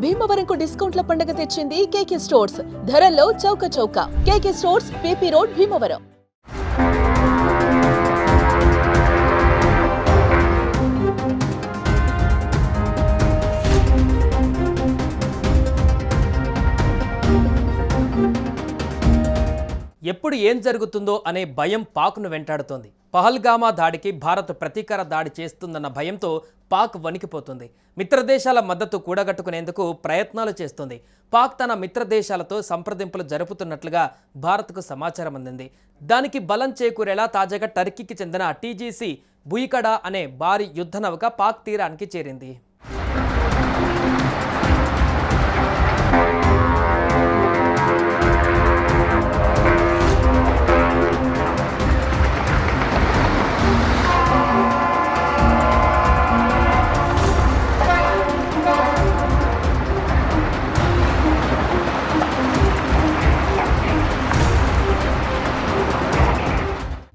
భీమవరంకు డిస్కౌంట్ల పండుగ తెచ్చింది కేకే స్టోర్స్. ధరల్లో చౌక చౌక. కేకే స్టోర్స్, పీపీ రోడ్, భీమవరం. ఎప్పుడు ఏం జరుగుతుందో అనే భయం పాక్ను వెంటాడుతోంది. పహల్గామా దాడికి భారత్ ప్రతీకార దాడి చేస్తుందన్న భయంతో పాక్ వణికిపోతుంది. మిత్రదేశాల మద్దతు కూడగట్టుకునేందుకు ప్రయత్నాలు చేస్తుంది. పాక్ తన మిత్రదేశాలతో సంప్రదింపులు జరుపుతున్నట్లుగా భారత్కు సమాచారం అందింది. దానికి బలం చేకూరేలా తాజాగా టర్కీకి చెందిన టీజీసీ బుయికడా అనే భారీ యుద్ధ నౌక పాక్ తీరానికి చేరింది.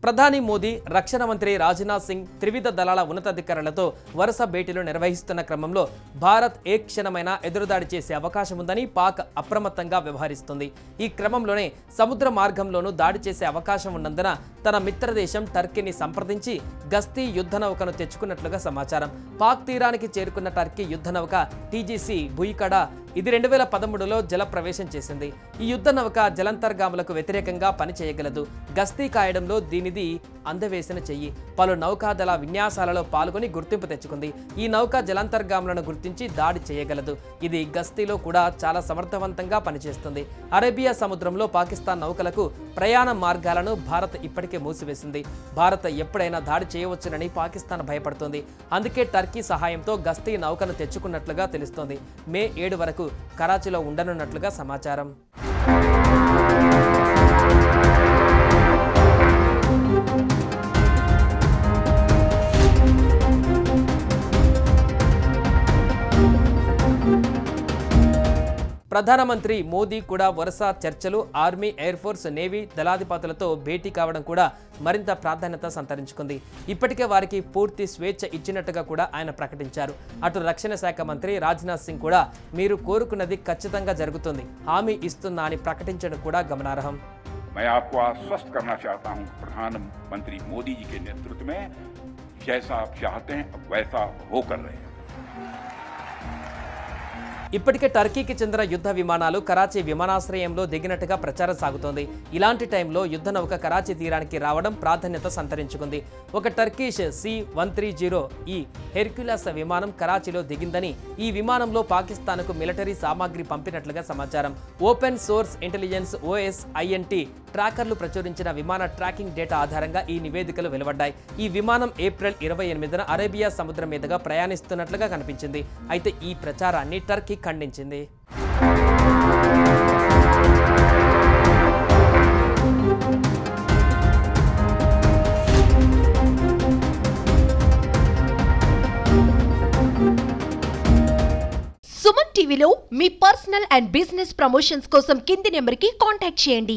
ప్రధాని మోదీ, రక్షణ మంత్రి రాజ్నాథ్ సింగ్ త్రివిధ దళాల ఉన్నతాధికారులతో వరుస భేటీలు నిర్వహిస్తున్న క్రమంలో భారత్ ఏ క్షణమైనా ఎదురుదాడి చేసే అవకాశం ఉందని పాక్ అప్రమత్తంగా వ్యవహరిస్తుంది. ఈ క్రమంలోనే సముద్ర మార్గంలోనూ దాడి చేసే అవకాశం ఉన్నందున తన మిత్రదేశం టర్కీని సంప్రదించి గస్తీ యుద్ధ నౌకను తెచ్చుకున్నట్లుగా సమాచారం. పాక్ తీరానికి చేరుకున్న టర్కీ యుద్ధ నౌక టీజీసీ బుయికడా ఇది 2013లో జల ప్రవేశం చేసింది. ఈ యుద్ధ నౌక జలంతర్గాములకు వ్యతిరేకంగా పనిచేయగలదు. గస్తీ కాయడంలో దీనిది అందవేసిన చెయ్యి. పలు నౌకాదళ విన్యాసాలలో పాల్గొని గుర్తింపు తెచ్చుకుంది. ఈ నౌక జలాంతర్గాములను గుర్తించి దాడి చేయగలదు. ఇది గస్తీలో కూడా చాలా సమర్థవంతంగా పనిచేస్తుంది. అరేబియా సముద్రంలో పాకిస్తాన్ నౌకలకు ప్రయాణ మార్గాలను భారత్ ఇప్పటికే మూసివేసింది. భారత్ ఎప్పుడైనా దాడి చేయవచ్చునని పాకిస్తాన్ భయపడుతోంది. అందుకే టర్కీ సహాయంతో గస్తీ నౌకను తెచ్చుకున్నట్లుగా తెలుస్తోంది. మే 7 వరకు కరాచీలో ఉండనున్నట్లుగా సమాచారం. ప్రధానమంత్రి మోదీ కూడా వరుస చర్చలు, ఆర్మీ, ఎయిర్ ఫోర్స్, నేవీ దళాధిపతులతో భేటీ కావడం కూడా మరింత ప్రాధాన్యత సంతరించుకుంది. ఇప్పటికే వారికి పూర్తి స్వేచ్ఛ ఇచ్చినట్టుగా కూడా ఆయన ప్రకటించారు. అటు రక్షణ శాఖ మంత్రి రాజ్నాథ్ సింగ్ కూడా మీరు కోరుకున్నది ఖచ్చితంగా జరుగుతుంది, హామీ ఇస్తున్నా అని ప్రకటించడం కూడా గమనార్హం. मैं आपको आश्वस्त करना चाहता हूं, प्रधानमंत्री मोदी जी के नेतृत्व में जैसा आप चाहते हैं वैसा हो कर रहे हैं. ఇప్పటికే టర్కీకి చెందిన యుద్ధ విమానాలు కరాచీ విమానాశ్రయంలో దిగినట్టుగా ప్రచారం సాగుతోంది. ఇలాంటి టైంలో యుద్ధ నౌక కరాచీ తీరానికి రావడం ప్రాధాన్యత సంతరించుకుంది. ఒక టర్కిష్ C-130 హెర్క్యులస్ విమానం కరాచీలో దిగిందని, ఈ విమానంలో పాకిస్తాన్కు మిలిటరీ సామాగ్రి పంపినట్లుగా సమాచారం. ఓపెన్ సోర్స్ ఇంటెలిజెన్స్ OSINT ట్రాకర్లు ప్రచురించిన విమాన ట్రాకింగ్ డేటా ఆధారంగా ఈ నివేదికలు వెలువడ్డాయి. ఈ విమానం ఏప్రిల్ 28న అరేబియా సముద్రం మీదుగా ప్రయాణిస్తున్నట్లుగా కనిపించింది. అయితే ఈ ప్రచారాన్ని టర్కీ ఖండించింది. సుమన్ టీవీలో మీ పర్సనల్ అండ్ బిజినెస్ ప్రమోషన్స్ కోసం కింది నెంబర్కి కాంటాక్ట్ చేయండి.